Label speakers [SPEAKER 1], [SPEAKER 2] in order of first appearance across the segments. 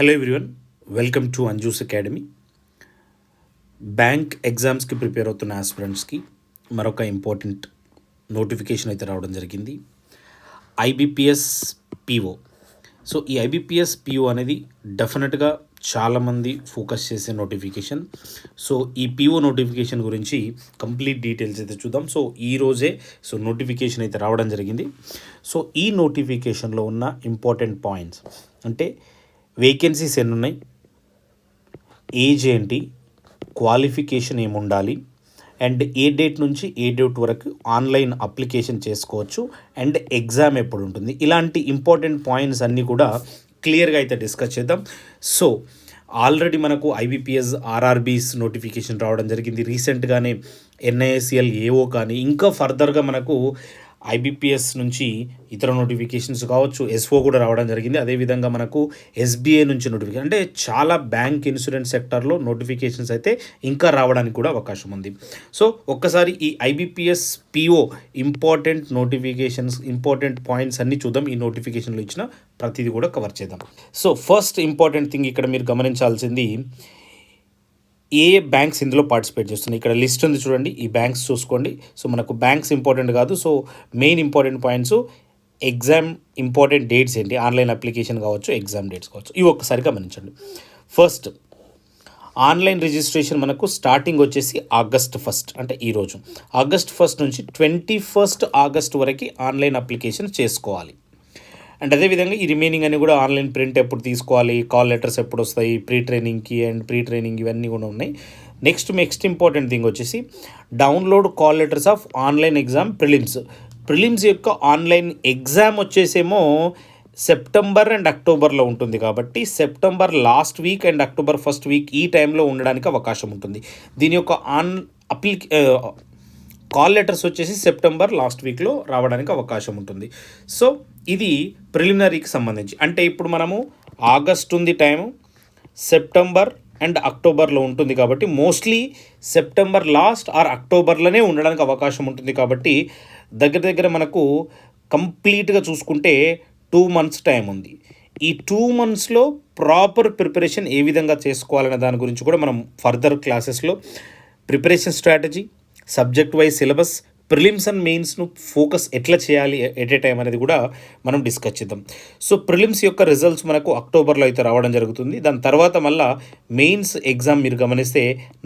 [SPEAKER 1] Hello everyone, welcome to Anju's academy. Bank ఎగ్జామ్స్కి prepare అవుతున్న ఆస్పిరెంట్స్కి మరొక ఇంపార్టెంట్ నోటిఫికేషన్ అయితే రావడం జరిగింది. IBPS PO. సో ఈ ఐబిపిఎస్ పిఓ అనేది డెఫినెట్గా చాలామంది ఫోకస్ చేసే నోటిఫికేషన్. సో ఈ పిఓ నోటిఫికేషన్ గురించి కంప్లీట్ డీటెయిల్స్ అయితే చూద్దాం. సో ఈరోజే నోటిఫికేషన్ అయితే రావడం జరిగింది. సో ఈ నోటిఫికేషన్లో ఉన్న ఇంపార్టెంట్ పాయింట్స్ అంటే వేకెన్సీస్ ఎన్ని ఉన్నాయి, ఏజ్ ఏంటి, క్వాలిఫికేషన్ ఏముండాలి, అండ్ ఏ డేట్ నుంచి ఏ డేట్ వరకు ఆన్లైన్ అప్లికేషన్ చేసుకోవచ్చు, అండ్ ఎగ్జామ్ ఎప్పుడు ఉంటుంది, ఇలాంటి ఇంపార్టెంట్ పాయింట్స్ అన్నీ కూడా క్లియర్గా అయితే డిస్కస్ చేద్దాం. సో ఆల్రెడీ మనకు ఐబిపిఎస్ ఆర్ఆర్బీస్ నోటిఫికేషన్ రావడం జరిగింది. రీసెంట్గానే ఎన్ఐఎస్ఎల్ ఏఓ కానీ ఇంకా ఫర్దర్గా మనకు ఐబిపిఎస్ నుంచి ఇతర నోటిఫికేషన్స్ కావచ్చు, ఎస్ఓ కూడా రావడం జరిగింది. అదేవిధంగా మనకు ఎస్బీఐ నుంచి నోటిఫికేషన్, అంటే చాలా బ్యాంక్ ఇన్సూరెన్స్ సెక్టర్లో నోటిఫికేషన్స్ అయితే ఇంకా రావడానికి కూడా అవకాశం ఉంది. సో ఒక్కసారి ఈ IBPS PO important notifications, important points అన్నీ చూద్దాం. ఈ నోటిఫికేషన్లో ఇచ్చిన ప్రతిదీ కూడా కవర్ చేద్దాం. సో ఫస్ట్ ఇంపార్టెంట్ థింగ్ ఇక్కడ మీరు గమనించాల్సింది, ఏ బ్యాంక్స్ ఇందులో పార్టిసిపేట్ చేస్తున్నాయి. ఇక్కడ లిస్ట్ ఉంది చూడండి, ఈ బ్యాంక్స్ చూసుకోండి. సో మనకు బ్యాంక్స్ ఇంపార్టెంట్ కాదు. So main important points, exam important dates ఏంటి, ఆన్లైన్ అప్లికేషన్ కావచ్చు, ఎగ్జామ్ డేట్స్ కావచ్చు, ఇవి ఒక్కసారి గమనించండి. ఫస్ట్ ఆన్లైన్ రిజిస్ట్రేషన్ మనకు స్టార్టింగ్ వచ్చేసి August 1, అంటే ఈరోజు August 1 నుంచి 21 August వరకు ఆన్లైన్ అప్లికేషన్ చేసుకోవాలి. అండ్ అదేవిధంగా ఈ రిమైనింగ్ అని కూడా ఆన్లైన్ ప్రింట్ ఎప్పుడు తీసుకోవాలి, కాల్ లెటర్స్ ఎప్పుడు వస్తాయి, ప్రీ ట్రైనింగ్ ఇవన్నీ కూడా ఉన్నాయి. నెక్స్ట్ ఇంపార్టెంట్ థింగ్ వచ్చేసి download call letters of online exam prelims యొక్క ఆన్లైన్ ఎగ్జామ్ వచ్చేసేమో సెప్టెంబర్ అండ్ అక్టోబర్లో ఉంటుంది. కాబట్టి September last week and October first week ఈ టైంలో ఉండడానికి అవకాశం ఉంటుంది. దీని యొక్క కాల్ లెటర్స్ వచ్చేసి సెప్టెంబర్ లాస్ట్ వీక్లో రావడానికి అవకాశం ఉంటుంది. సో ఇది ప్రిలిమినరీకి సంబంధించి, అంటే ఇప్పుడు మనము ఆగస్ట్ ఉంది టైము, సెప్టెంబర్ అండ్ అక్టోబర్లో ఉంటుంది. కాబట్టి మోస్ట్లీ సెప్టెంబర్ లాస్ట్ ఆర్ అక్టోబర్లోనే ఉండడానికి అవకాశం ఉంటుంది. కాబట్టి దగ్గర మనకు కంప్లీట్గా చూసుకుంటే 2 months టైం ఉంది. ఈ 2 monthsలో ప్రాపర్ ప్రిపరేషన్ ఏ విధంగా చేసుకోవాలనే దాని గురించి కూడా మనం ఫర్దర్ క్లాసెస్లో preparation strategy, subject wise syllabus, prelims and మెయిన్స్ను ఫోకస్ ఎట్లా చేయాలి ఎట్ ఏ టైం అనేది కూడా మనం డిస్కస్ చేద్దాం. సో ప్రిలిమ్స్ యొక్క రిజల్ట్స్ మనకు అక్టోబర్లో అయితే రావడం జరుగుతుంది. దాని తర్వాత మళ్ళీ మెయిన్స్ ఎగ్జామ్ మీరు గమనిస్తే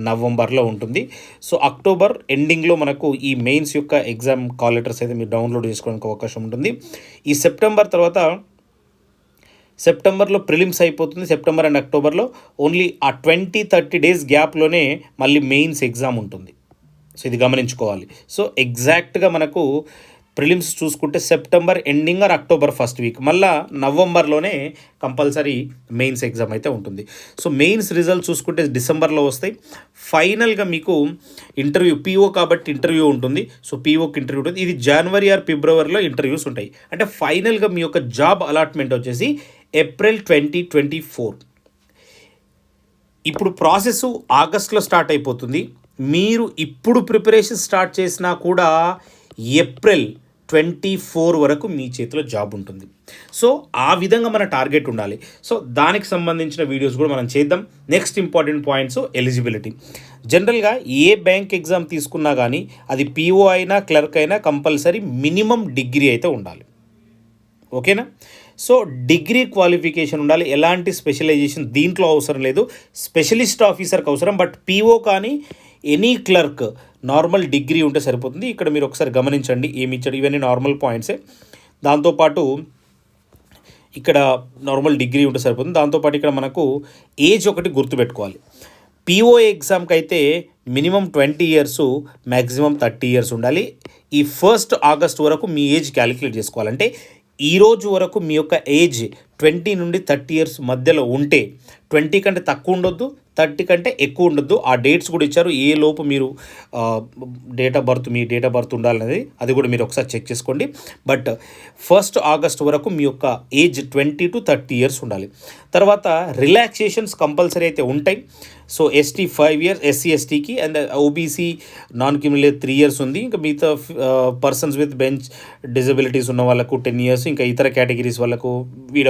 [SPEAKER 1] నవంబర్లో ఉంటుంది. సో అక్టోబర్ ఎండింగ్లో మనకు ఈ మెయిన్స్ యొక్క ఎగ్జామ్ కాల్ లెటర్స్ అయితే మీరు డౌన్లోడ్ చేసుకోవడానికి అవకాశం ఉంటుంది. ఈ సెప్టెంబర్ తర్వాత సెప్టెంబర్లో ప్రిలిమ్స్ అయిపోతుంది. సెప్టెంబర్ అండ్ అక్టోబర్లో ఓన్లీ ఆ 20-30 days గ్యాప్లోనే మళ్ళీ మెయిన్స్ ఎగ్జామ్ ఉంటుంది. సో ఇది గమనించుకోవాలి. సో ఎగ్జాక్ట్గా మనకు ప్రిలిమ్స్ చూసుకుంటే September ending or October first week, మళ్ళీ నవంబర్లోనే కంపల్సరీ మెయిన్స్ ఎగ్జామ్ అయితే ఉంటుంది. సో మెయిన్స్ రిజల్ట్ చూసుకుంటే డిసెంబర్లో వస్తాయి. ఫైనల్గా మీకు ఇంటర్వ్యూ, పీఓ కాబట్టి ఇంటర్వ్యూ ఉంటుంది. సో పీఓకి ఇంటర్వ్యూ ఉంటుంది. ఇది జనవరి ఆర్ ఫిబ్రవరిలో ఇంటర్వ్యూస్ ఉంటాయి. అంటే ఫైనల్గా మీ యొక్క జాబ్ అలాట్మెంట్ వచ్చేసి April 2024. ఇప్పుడు ప్రాసెస్ ఆగస్ట్లో స్టార్ట్ అయిపోతుంది. మీరు ఇప్పుడు ప్రిపరేషన్ స్టార్ట్ చేసినా కూడా April 24 వరకు మీ చేతిలో జాబ్ ఉంటుంది. సో ఆ విధంగా మన టార్గెట్ ఉండాలి. సో దానికి సంబంధించిన వీడియోస్ కూడా మనం చేద్దాం. Next important points, eligibility. జనరల్గా ఏ బ్యాంక్ ఎగ్జామ్ తీసుకున్నా కానీ అది పీఓ అయినా క్లర్క్ అయినా కంపల్సరీ మినిమం డిగ్రీ అయితే ఉండాలి. ఓకేనా? సో డిగ్రీ క్వాలిఫికేషన్ ఉండాలి. ఎలాంటి స్పెషలైజేషన్ దీంట్లో అవసరం లేదు. స్పెషలిస్ట్ ఆఫీసర్కి అవసరం, బట్ పీఓ కానీ ఎనీ క్లర్క్ నార్మల్ డిగ్రీ ఉంటే సరిపోతుంది. ఇక్కడ మీరు ఒకసారి గమనించండి ఏమి ఇచ్చాడు, ఇవన్నీ నార్మల్ పాయింట్సే. దాంతోపాటు ఇక్కడ నార్మల్ డిగ్రీ ఉంటే సరిపోతుంది. దాంతోపాటు ఇక్కడ మనకు ఏజ్ ఒకటి గుర్తుపెట్టుకోవాలి. పీఓ ఎగ్జామ్కి అయితే మినిమం 20 years, మ్యాక్సిమం 30 years ఉండాలి. ఈ 1 August వరకు మీ ఏజ్ క్యాలిక్యులేట్ చేసుకోవాలంటే ఈ రోజు వరకు మీ యొక్క ఏజ్ 20 నుండి 30 years మధ్యలో ఉంటే 20 కంటే తక్కువ ఉండొద్దు, 30 కంటే ఎక్కువ ఉండొద్దు. ఆ డేట్స్ కూడా ఇచ్చారు, ఏ లోపు మీరు మీ డేట్ ఆఫ్ బర్త్ ఉండాలనేది అది కూడా మీరు ఒకసారి చెక్ చేసుకోండి. బట్ 1 August వరకు మీ యొక్క ఏజ్ 20 to 30 years ఉండాలి. తర్వాత రిలాక్సేషన్స్ కంపల్సరీ అయితే ఉంటాయి. సో ఎస్టీ 5 years, ఎస్సీ ఎస్టీకి, and OBC non criminal 3 years ఉంది. ఇంకా మిగతా పర్సన్స్ విత్ బెంచ్ డిజబిలిటీస్ ఉన్న వాళ్ళకు 10 years, ఇంకా ఇతర కేటగిరీస్ వాళ్ళకు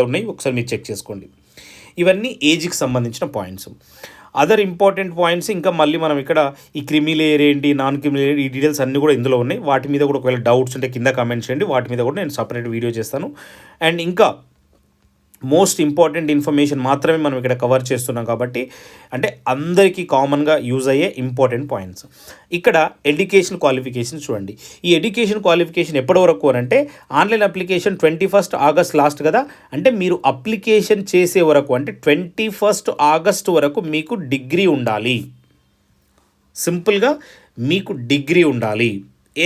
[SPEAKER 1] ఉన్నాయి. ఒకసారి మీరు చెక్ చేసుకోండి. ఇవన్నీ ఏజ్కి సంబంధించిన పాయింట్స్. అదర్ ఇంపార్టెంట్ పాయింట్స్ ఇంకా మళ్ళీ మనం ఇక్కడ ఈ క్రిమి లేయర్ ఏంటి, నాన్ క్రిమి లేయర్, ఈ డీటెయిల్స్ అన్నీ కూడా ఇందులో ఉన్నాయి. వాటి మీద కూడా ఒకవేళ డౌట్స్ ఉంటే కింద కామెంట్ చేయండి, వాటి మీద కూడా నేను సపరేట్ వీడియో చేస్తాను. అండ్ ఇంకా మోస్ట్ ఇంపార్టెంట్ ఇన్ఫర్మేషన్ మాత్రమే మనం ఇక్కడ కవర్ చేస్తున్నాం కాబట్టి, అంటే అందరికీ కామన్గా యూజ్ అయ్యే ఇంపార్టెంట్ పాయింట్స్. ఇక్కడ ఎడ్యుకేషన్ క్వాలిఫికేషన్ చూడండి. ఈ ఎడ్యుకేషన్ క్వాలిఫికేషన్ ఎప్పటి వరకు అని అంటే ఆన్లైన్ అప్లికేషన్ 21 ఆగస్ట్ లాస్ట్ కదా, అంటే మీరు అప్లికేషన్ చేసే వరకు అంటే 21 ఆగస్ట్ వరకు మీకు డిగ్రీ ఉండాలి. సింపుల్గా మీకు డిగ్రీ ఉండాలి.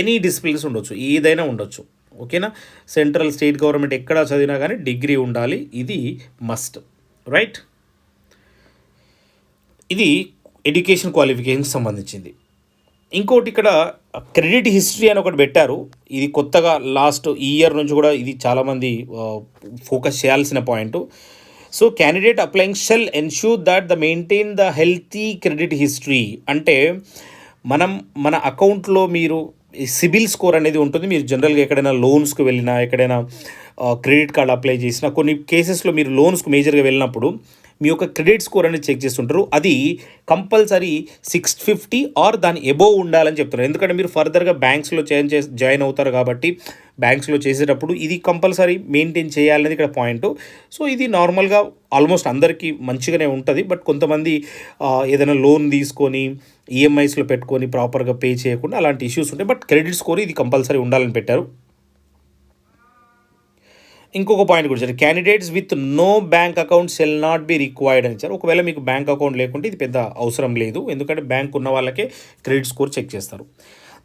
[SPEAKER 1] ఎనీ డిసిప్లిన్స్ ఉండొచ్చు, ఏదైనా ఉండొచ్చు. ఓకేనా, సెంట్రల్ స్టేట్ గవర్నమెంట్ ఎక్కడ చదివినా కానీ డిగ్రీ ఉండాలి, ఇది మస్ట్. రైట్, ఇది ఎడ్యుకేషన్ క్వాలిఫికేషన్కి సంబంధించింది. ఇంకోటి ఇక్కడ క్రెడిట్ హిస్టరీ అని ఒకటి పెట్టారు. ఇది కొత్తగా లాస్ట్ ఇయర్ నుంచి కూడా ఇది చాలామంది ఫోకస్ చేయాల్సిన point. So candidate applying shall ensure that the maintain the healthy credit history. అంటే మన అకౌంట్లో మీరు సిబిల్ స్కోర్ అనేది ఉంటుంది. మీరు జనరల్గా ఎక్కడైనా లోన్స్కి వెళ్ళినా, ఎక్కడైనా క్రెడిట్ కార్డ్ అప్లై చేసినా, కొన్ని కేసెస్లో మీరు లోన్స్కి మేజర్గా వెళ్ళినప్పుడు మీ యొక్క క్రెడిట్ స్కోర్ అనేది చెక్ చేస్తుంటారు. అది కంపల్సరీ 650 ఆర్ దాని ఎబోవ్ ఉండాలని చెప్తున్నారు. ఎందుకంటే మీరు ఫర్దర్గా బ్యాంక్స్లో జాయిన్ అవుతారు కాబట్టి బ్యాంక్స్లో చేసేటప్పుడు ఇది కంపల్సరీ మెయింటైన్ చేయాలనేది ఇక్కడ పాయింట్. సో ఇది నార్మల్గా ఆల్మోస్ట్ అందరికీ మంచిగానే ఉంటుంది. బట్ కొంతమంది ఏదైనా లోన్ తీసుకొని ఈఎంఐస్లో పెట్టుకొని ప్రాపర్గా పే చేయకుండా అలాంటి ఇష్యూస్ ఉంటాయి. బట్ క్రెడిట్ స్కోర్ ఇది కంపల్సరీ ఉండాలని పెట్టారు. ఇంకొక పాయింట్ కూడా ఇచ్చారు, candidates with no bank account shall not be required అని ఇచ్చారు. ఒకవేళ మీకు బ్యాంక్ అకౌంట్ లేకుంటే ఇది పెద్ద అవసరం లేదు, ఎందుకంటే బ్యాంక్ ఉన్న వాళ్ళకే క్రెడిట్ స్కోర్ చెక్ చేస్తారు.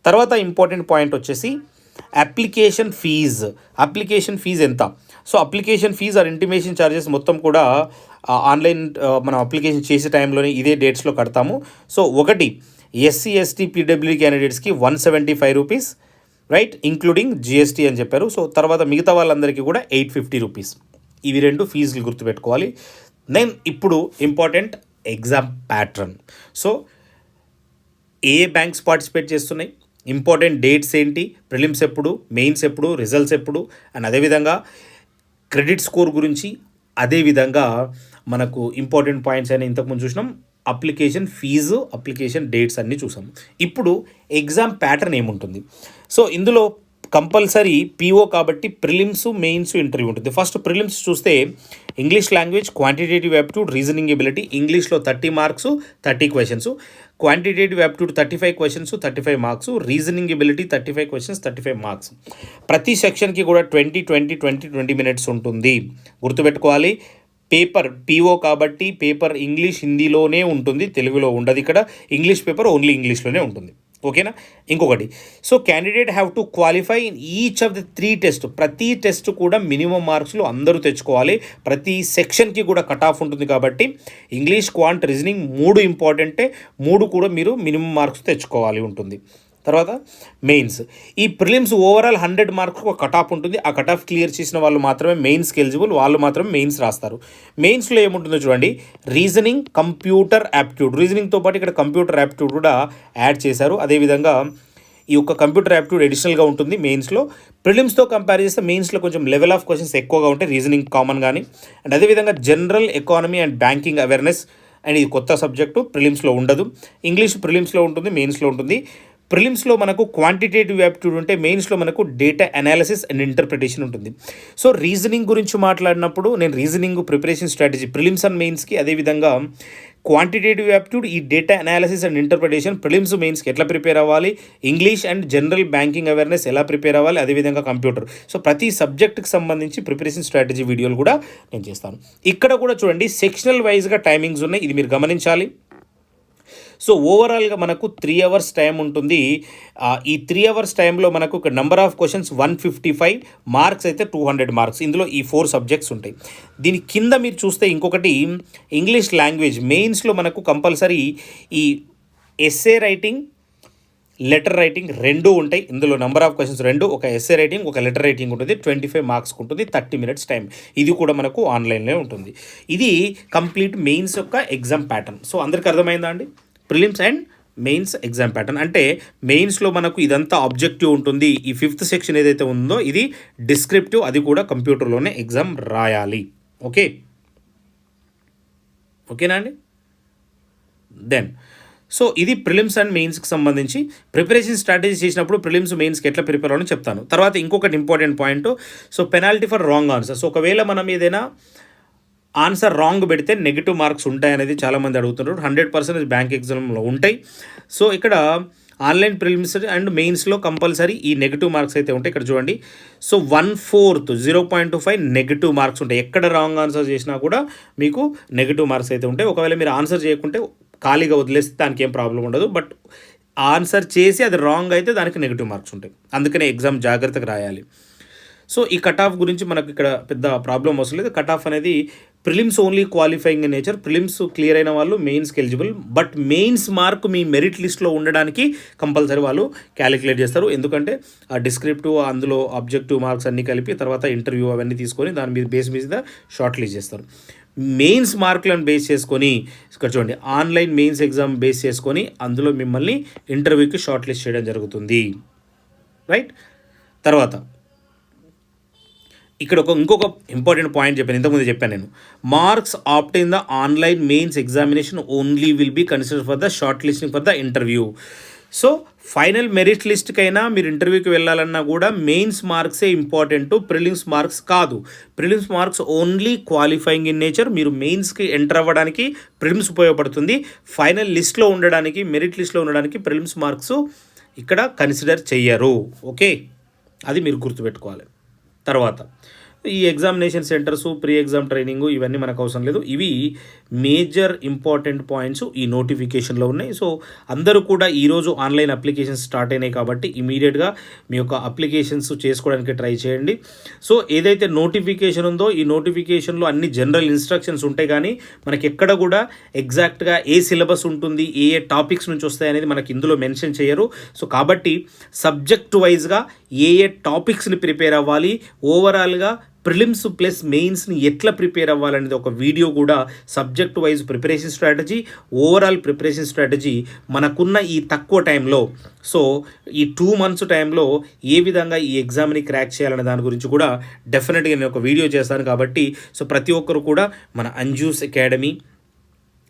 [SPEAKER 1] తర్వాత ఇంపార్టెంట్ పాయింట్ వచ్చేసి అప్లికేషన్ ఫీజ్ ఎంత. So application fees or intimation charges మొత్తం కూడా ఆన్లైన్ మనం అప్లికేషన్ చేసే టైంలోనే ఇదే డేట్స్లో కడతాము. సో ఒకటి ఎస్సీ ఎస్టీ పీడబ్ల్యూడీ క్యాండిడేట్స్కి 175 రూపీస్, రైట్, ఇంక్లూడింగ్ జిఎస్టీ అని చెప్పారు. సో తర్వాత మిగతా వాళ్ళందరికీ కూడా 850 రూపీస్. ఇవి రెండు ఫీజులు గుర్తుపెట్టుకోవాలి. నేను ఇప్పుడు ఇంపార్టెంట్ ఎగ్జామ్ ప్యాటర్న్. సో ఏ బ్యాంక్స్ పార్టిసిపేట్ చేస్తున్నాయి, ఇంపార్టెంట్ డేట్స్ ఏంటి, ప్రిలిమ్స్ ఎప్పుడు, మెయిన్స్ ఎప్పుడు, రిజల్ట్స్ ఎప్పుడు, అండ్ అదేవిధంగా క్రెడిట్ స్కోర్ గురించి, అదేవిధంగా మనకు ఇంపార్టెంట్ పాయింట్స్ అని ఇంతకుముందు చూసినాం, అప్లికేషన్ ఫీజు, అప్లికేషన్ డేట్స్ అన్నీ చూసాం. ఇప్పుడు ఎగ్జామ్ ప్యాటర్న్ ఏముంటుంది. సో ఇందులో కంపల్సరీ పీఓ కాబట్టి ప్రిలిమ్స్, మెయిన్స్, ఇంటర్వ్యూ ఉంటుంది. ఫస్ట్ ప్రిలిమ్స్ చూస్తే English language, quantitative aptitude, reasoning ability. ఇంగ్లీష్లో 30 marks 30 questions, quantitative aptitude 35 questions 35 marks, reasoning ability 35 questions 35 marks. ప్రతి సెక్షన్కి కూడా 20 మినిట్స్ ఉంటుంది. గుర్తుపెట్టుకోవాలి, పేపర్ పీఓ కాబట్టి పేపర్ ఇంగ్లీష్ హిందీలోనే ఉంటుంది, తెలుగులో ఉండదు. ఇక్కడ ఇంగ్లీష్ పేపర్ ఓన్లీ ఇంగ్లీష్లోనే ఉంటుంది. ఓకేనా. ఇంకొకటి, so candidate have to qualify in each of the 3 test. ప్రతి టెస్ట్ కూడా మినిమం మార్క్స్లు అందరూ తెచ్చుకోవాలి. ప్రతి సెక్షన్కి కూడా కట్ ఆఫ్ ఉంటుంది కాబట్టి ఇంగ్లీష్, క్వాంట్, రీజనింగ్ 3 ఇంపార్టెంటే, 3 కూడా మీరు మినిమం మార్క్స్ తెచ్చుకోవాలి ఉంటుంది. తర్వాత మెయిన్స్. ఈ ప్రిలిమ్స్ ఓవరాల్ 100 మార్క్స్ ఒక కట్ ఆఫ్ ఉంటుంది. ఆ కట్ ఆఫ్ క్లియర్ చేసిన వాళ్ళు మాత్రమే మెయిన్స్కి ఎలిజిబుల్, వాళ్ళు మాత్రమే మెయిన్స్ రాస్తారు. మెయిన్స్లో ఏముంటుందో చూడండి, రీజనింగ్, కంప్యూటర్ యాప్ట్యూడ్. రీజనింగ్తో పాటు ఇక్కడ కంప్యూటర్ యాప్ట్యూడ్ కూడా యాడ్ చేశారు. అదేవిధంగా ఈ యొక్క కంప్యూటర్ యాప్ట్యూడ్ అడిషనల్గా ఉంటుంది మెయిన్స్లో. ప్రిలిమ్స్తో కంపేర్ చేస్తే మెయిన్స్లో కొంచెం లెవెల్ ఆఫ్ క్వశ్చన్స్ ఎక్కువగా ఉంటాయి, రీజనింగ్ కామన్ కానీ. అండ్ అదేవిధంగా general economy and banking awareness, and ఇది కొత్త సబ్జెక్టు, ప్రిలిమ్స్లో ఉండదు. ఇంగ్లీష్ ప్రిలిమ్స్లో ఉంటుంది, మెయిన్స్లో ఉంటుంది. ప్రిలిమ్స్లో మనకు క్వాంటిటేటివ్ యాప్ట్యూడ్ ఉంటే మెయిన్స్లో మనకు డేటా అనాలిసిస్ అండ్ ఇంటర్ప్రిటేషన్ ఉంటుంది. సో రీజనింగ్ గురించి మాట్లాడినప్పుడు నేను reasoning preparation strategy prelims and మెయిన్స్కి, అదేవిధంగా క్వాంటిటేటివ్ యాప్ట్యూడ్, ఈ data analysis and interpretation prelims మెయిన్స్కి ఎట్లా ప్రిపేర్ అవ్వాలి, English and general banking awareness ఎలా ప్రిపేర్ అవ్వాలి, అదేవిధంగా కంప్యూటర్. సో ప్రతి సబ్జెక్ట్కి సంబంధించి ప్రిపరేషన్ స్ట్రాటజీ వీడియోలు కూడా నేను చేస్తాను. ఇక్కడ కూడా చూడండి సెక్షనల్ వైజ్గా టైమింగ్స్ ఉన్నాయి, ఇది మీరు గమనించాలి. సో ఓవరాల్గా మనకు 3 అవర్స్ టైం ఉంటుంది. ఈ 3 అవర్స్ టైంలో మనకు నెంబర్ ఆఫ్ క్వశ్చన్స్ 155, మార్క్స్ అయితే 200 మార్క్స్. ఇందులో ఈ 4 సబ్జెక్ట్స్ ఉంటాయి. దీని కింద మీరు చూస్తే ఇంకొకటి ఇంగ్లీష్ లాంగ్వేజ్ మెయిన్స్లో మనకు కంపల్సరీ ఈ ఎస్సే రైటింగ్, లెటర్ రైటింగ్ 2 ఉంటాయి. ఇందులో నెంబర్ ఆఫ్ క్వశ్చన్స్ 2, ఒక ఎస్సే రైటింగ్, ఒక లెటర్ రైటింగ్ ఉంటుంది. 25 మార్క్స్ ఉంటుంది, 30 మినిట్స్ టైం. ఇది కూడా మనకు ఆన్లైన్లో ఉంటుంది. ఇది కంప్లీట్ మెయిన్స్ యొక్క ఎగ్జామ్ ప్యాటర్న్. సో అందరికీ అర్థమైందా అండి? Prelims and mains exam pattern అంటే మెయిన్స్లో మనకు ఇదంతా ఆబ్జెక్టివ్ ఉంటుంది. ఈ 5th సెక్షన్ ఏదైతే ఉందో ఇది డిస్క్రిప్టివ్, అది కూడా కంప్యూటర్లోనే ఎగ్జామ్ రాయాలి. ఓకే. ఓకేనా అండి. దెన్ సో ఇది ప్రిలిమ్స్ అండ్ మెయిన్స్కి సంబంధించి ప్రిపరేషన్ స్ట్రాటజీ చేసినప్పుడు ప్రిలిమ్స్ మెయిన్స్కి ఎట్లా ప్రిపేర్ అవ్వాలని చెప్తాను. తర్వాత ఇంకొకటి important point, so penalty for wrong answer. So ఒకవేళ మనం ఏదైనా ఆన్సర్ రాంగ్ పెడితే నెగిటివ్ మార్క్స్ ఉంటాయి అనేది చాలామంది అడుగుతున్నారు. 100% బ్యాంక్ ఎగ్జామ్లో ఉంటాయి. సో ఇక్కడ ఆన్లైన్ ప్రిలిమ్స్ అండ్ మెయిన్స్లో కంపల్సరీ ఈ నెగిటివ్ మార్క్స్ అయితే ఉంటాయి. ఇక్కడ చూడండి, సో 1/4 0.25 నెగిటివ్ మార్క్స్ ఉంటాయి. ఎక్కడ రాంగ్ ఆన్సర్ చేసినా కూడా మీకు నెగిటివ్ మార్క్స్ అయితే ఉంటాయి. ఒకవేళ మీరు ఆన్సర్ చేయకుంటే ఖాళీగా వదిలేస్తే దానికి ఏం ప్రాబ్లం ఉండదు. బట్ ఆన్సర్ చేసి అది రాంగ్ అయితే దానికి నెగిటివ్ మార్క్స్ ఉంటాయి. అందుకనే ఎగ్జామ్ జాగ్రత్తగా రాయాలి. సో ఈ కట్ ఆఫ్ గురించి మనకు ఇక్కడ పెద్ద ప్రాబ్లం అవసరం లేదు. కట్ ఆఫ్ అనేది prelims only qualifying in nature. Prelims clear అయిన వాళ్ళు మెయిన్స్కి ఎలిజిబుల్. బట్ మెయిన్స్ మార్క్ మీ మెరిట్ లిస్ట్లో ఉండడానికి కంపల్సరీ వాళ్ళు క్యాలిక్యులేట్ చేస్తారు. ఎందుకంటే ఆ డిస్క్రిప్టివ్, అందులో ఆబ్జెక్టివ్ మార్క్స్ అన్నీ కలిపి తర్వాత ఇంటర్వ్యూ అవన్నీ తీసుకొని దాని మీద బేస్ మీద షార్ట్ లిస్ట్ చేస్తారు. మెయిన్స్ మార్కులను బేస్ చేసుకొని ఇక్కడ చూడండి, ఆన్లైన్ మెయిన్స్ ఎగ్జామ్ బేస్ చేసుకొని అందులో మిమ్మల్ని ఇంటర్వ్యూకి షార్ట్ లిస్ట్ చేయడం జరుగుతుంది. రైట్. తర్వాత ఇక్కడ ఇంకొక ఇంపార్టెంట్ పాయింట్ చెప్పాను, ఇంతకుముందు చెప్పాను నేను. Marks opt in the online mains examination only will be consider for the short listing for the interview. So final merit లిస్ట్కైనా మీరు ఇంటర్వ్యూకి వెళ్ళాలన్నా కూడా మెయిన్స్ మార్క్సే ఇంపార్టెంట్, ప్రిలిమ్స్ మార్క్స్ కాదు. Prelims marks only qualifying in nature. మీరు మెయిన్స్కి enter అవ్వడానికి ప్రిలిమ్స్ ఉపయోగపడుతుంది. ఫైనల్ లిస్ట్లో ఉండడానికి, మెరిట్ లిస్ట్లో ఉండడానికి ప్రిలిమ్స్ మార్క్స్ ఇక్కడ కన్సిడర్ చెయ్యరు. ఓకే, అది మీరు గుర్తుపెట్టుకోవాలి. తర్వాత ఈ examination centres, pre exam training ఇవన్నీ మనకు అవసరం లేదు. ఇవి మేజర్ ఇంపార్టెంట్ పాయింట్స్ ఈ నోటిఫికేషన్లో ఉన్నాయి. సో అందరూ కూడా ఈరోజు ఆన్లైన్ అప్లికేషన్స్ స్టార్ట్ అయినాయి కాబట్టి ఇమీడియట్గా మీ యొక్క అప్లికేషన్స్ చేసుకోవడానికి ట్రై చేయండి. సో ఏదైతే నోటిఫికేషన్ ఉందో ఈ నోటిఫికేషన్లో అన్ని జనరల్ ఇన్స్ట్రక్షన్స్ ఉంటాయి, కానీ మనకి ఎక్కడ కూడా ఎగ్జాక్ట్గా ఏ సిలబస్ ఉంటుంది, ఏ ఏ టాపిక్స్ నుంచి వస్తాయి అనేది మనకి ఇందులో మెన్షన్ చేయరు. సో కాబట్టి సబ్జెక్ట్ వైజ్గా ఏ ఏ టాపిక్స్ని ప్రిపేర్ అవ్వాలి, ఓవరాల్గా ప్రిలిమ్స్ ప్లస్ మెయిన్స్ని ఎట్లా ప్రిపేర్ అవ్వాలనేది ఒక వీడియో కూడా subject wise preparation strategy, overall preparation strategy మనకున్న ఈ తక్కువ టైంలో, సో ఈ 2 months టైంలో ఏ విధంగా ఈ ఎగ్జామ్ని క్రాక్ చేయాలనే దాని గురించి కూడా డెఫినెట్గా నేను ఒక వీడియో చేస్తాను. కాబట్టి సో ప్రతి ఒక్కరు కూడా మన అంజూస్ అకాడమీ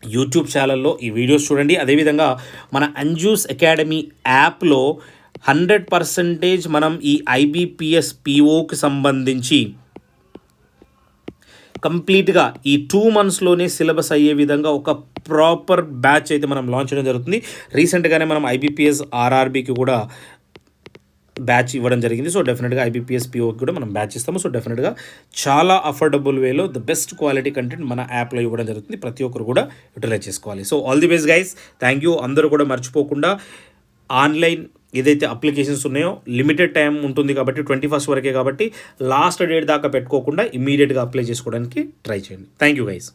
[SPEAKER 1] యూట్యూబ్ ఛానల్లో ఈ వీడియోస్ చూడండి. అదేవిధంగా మన అంజూస్ అకాడమీ యాప్లో 100% మనం ఈ IBPS POకి సంబంధించి కంప్లీట్గా ఈ 2 monthsలోనే సిలబస్ అయ్యే విధంగా ఒక ప్రాపర్ బ్యాచ్ అయితే మనం లాంచ్ చేయడం జరుగుతుంది. రీసెంట్గానే మనం IBPS RRBకి కూడా బ్యాచ్ ఇవ్వడం జరిగింది. సో డెఫినెట్గా IBPS POకి కూడా మనం బ్యాచ్ ఇస్తాము. సో డెఫినెట్గా చాలా అఫోర్డబుల్ వేలో ద బెస్ట్ క్వాలిటీ కంటెంట్ మన యాప్లో ఇవ్వడం జరుగుతుంది. ప్రతి ఒక్కరు కూడా యూటిలైజ్ చేసుకోవాలి. So all the best guys, thank you. అందరూ కూడా మర్చిపోకుండా ఆన్లైన్ ఏదైతే అప్లికేషన్స్ ఉన్నాయో లిమిటెడ్ టైం ఉంటుంది కాబట్టి 21st వరకే, కాబట్టి లాస్ట్ డేట్ దాకా పెట్టుకోకుండా ఇమీడియట్గా అప్లై చేసుకోవడానికి ట్రై చేయండి. Thank you guys.